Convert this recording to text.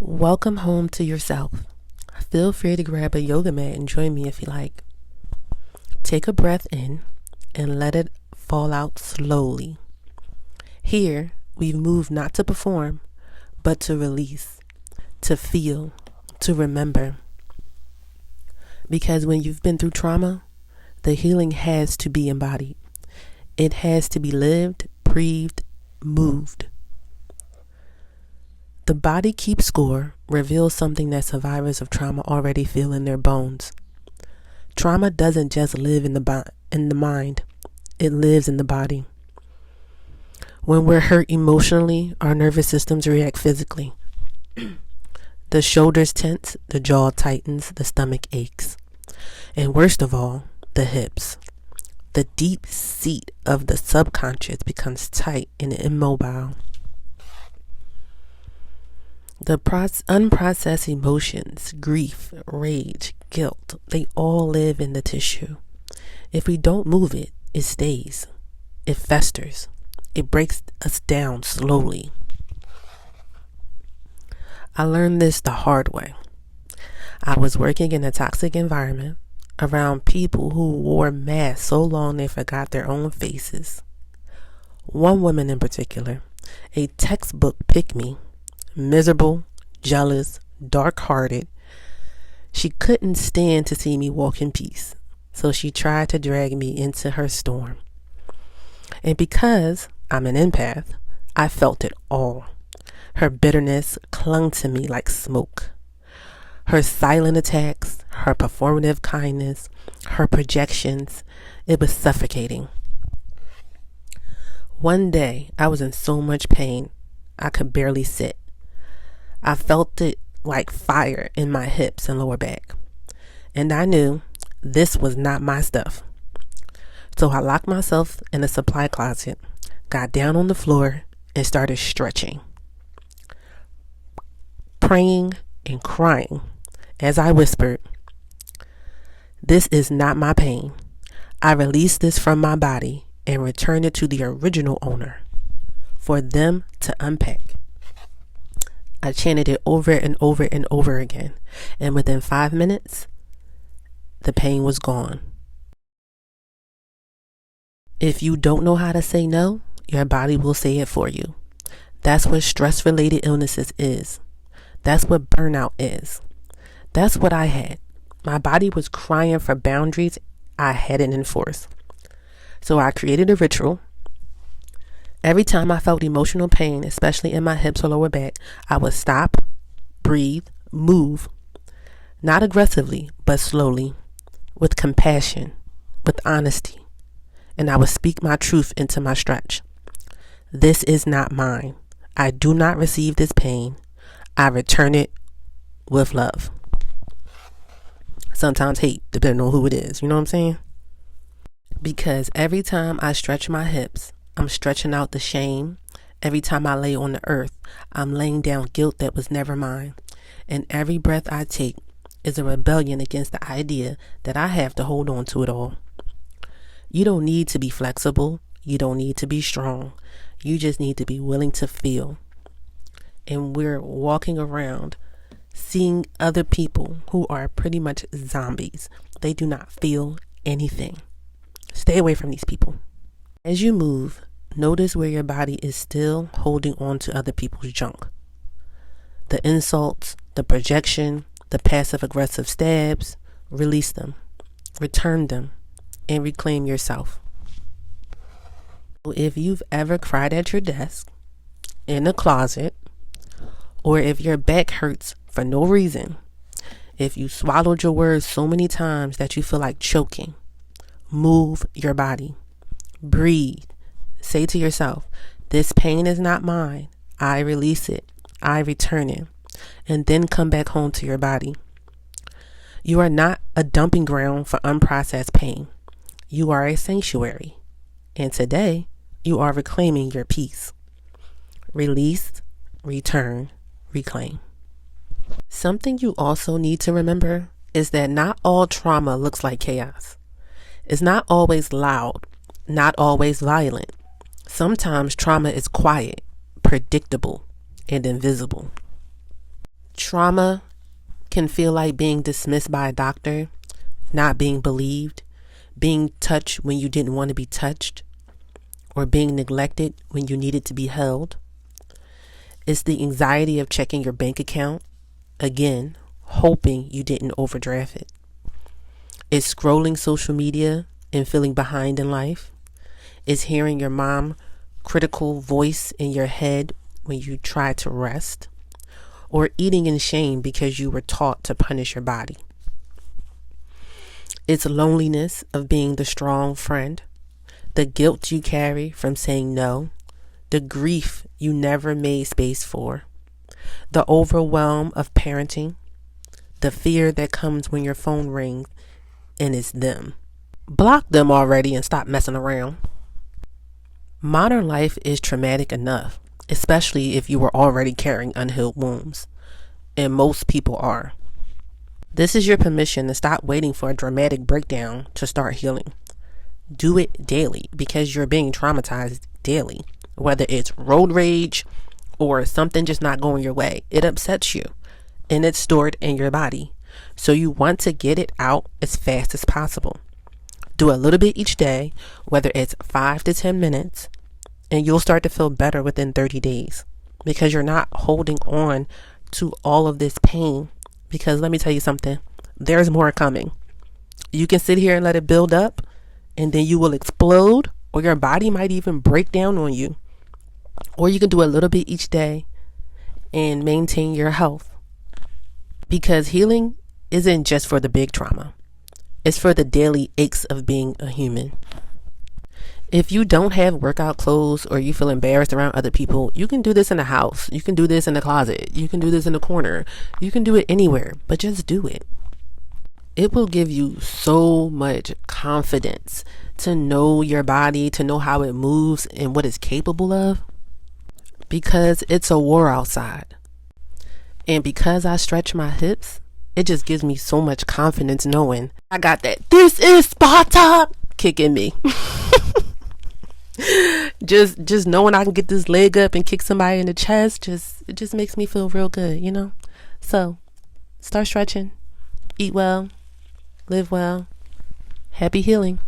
Welcome home to yourself. Feel free to grab a yoga mat and join me if you like. Take a breath in and let it fall out slowly. Here, we've moved not to perform, but to release, to feel, to remember. Because when you've been through trauma, the healing has to be embodied. It has to be lived, breathed, moved. The body keeps score reveals something that survivors of trauma already feel in their bones. Trauma doesn't just live in the mind, it lives in the body. When we're hurt emotionally, our nervous systems react physically. The shoulders tense, the jaw tightens, the stomach aches. And worst of all, the hips. The deep seat of the subconscious becomes tight and immobile. The unprocessed emotions, grief, rage, guilt, they all live in the tissue. If we don't move it, it stays. It festers. It breaks us down slowly. I learned this the hard way. I was working in a toxic environment around people who wore masks so long they forgot their own faces. One woman in particular, a textbook pygmy, miserable, jealous, dark-hearted. She couldn't stand to see me walk in peace, so she tried to drag me into her storm. And because I'm an empath, I felt it all. Her bitterness clung to me like smoke. Her silent attacks, her performative kindness, her projections, it was suffocating. One day, I was in so much pain, I could barely sit. I felt it like fire in my hips and lower back. And I knew this was not my stuff. So I locked myself in a supply closet, got down on the floor, and started stretching. Praying and crying as I whispered, "This is not my pain. I release this from my body and return it to the original owner for them to unpack." I chanted it over and over and over again, and within 5 minutes, the pain was gone. If you don't know how to say no, your body will say it for you. That's what stress-related illnesses is. That's what burnout is. That's what I had. My body was crying for boundaries I hadn't enforced. So I created a ritual. Every time I felt emotional pain, especially in my hips or lower back, I would stop, breathe, move. Not aggressively, but slowly, with compassion, with honesty. And I would speak my truth into my stretch. This is not mine. I do not receive this pain. I return it with love. Sometimes hate, depending on who it is. You know what I'm saying? Because every time I stretch my hips, I'm stretching out the shame. Every time I lay on the earth, I'm laying down guilt that was never mine. And every breath I take is a rebellion against the idea that I have to hold on to it all. You don't need to be flexible. You don't need to be strong. You just need to be willing to feel. And we're walking around seeing other people who are pretty much zombies. They do not feel anything. Stay away from these people. As you move, notice where your body is still holding on to other people's junk. The insults, the projection, the passive-aggressive stabs, release them, return them, and reclaim yourself. If you've ever cried at your desk, in a closet, or if your back hurts for no reason, if you swallowed your words so many times that you feel like choking, move your body. Breathe. Say to yourself, this pain is not mine. I release it. I return it. And then come back home to your body. You are not a dumping ground for unprocessed pain. You are a sanctuary. And today, you are reclaiming your peace. Release, return, reclaim. Something you also need to remember is that not all trauma looks like chaos. It's not always loud. Not always violent. Sometimes trauma is quiet, predictable, and invisible. Trauma can feel like being dismissed by a doctor, not being believed, being touched when you didn't want to be touched, or being neglected when you needed to be held. It's the anxiety of checking your bank account, again, hoping you didn't overdraft it. It's scrolling social media and feeling behind in life. It's hearing your mom's critical voice in your head when you try to rest. Or eating in shame because you were taught to punish your body. It's loneliness of being the strong friend, the guilt you carry from saying no, the grief you never made space for, the overwhelm of parenting, the fear that comes when your phone rings and it's them. Block them already and stop messing around. Modern life is traumatic enough, especially if you were already carrying unhealed wounds. And most people are. This is your permission to stop waiting for a dramatic breakdown to start healing. Do it daily because you're being traumatized daily. Whether it's road rage or something just not going your way, it upsets you and it's stored in your body. So you want to get it out as fast as possible. Do a little bit each day, whether it's 5 to 10 minutes, and you'll start to feel better within 30 days because you're not holding on to all of this pain. Because let me tell you something, there's more coming. You can sit here and let it build up and then you will explode, or your body might even break down on you. Or you can do a little bit each day and maintain your health. Because healing isn't just for the big trauma. It's for the daily aches of being a human. If you don't have workout clothes or you feel embarrassed around other people, you can do this in the house. You can do this in the closet. You can do this in the corner. You can do it anywhere, but just do it. It will give you so much confidence to know your body, to know how it moves and what it's capable of. Because it's a war outside. And because I stretch my hips, it just gives me so much confidence knowing I got that "this is Sparta" kick in me. just knowing I can get this leg up and kick somebody in the chest, it just makes me feel real good, you know? So start stretching, eat well, live well, happy healing.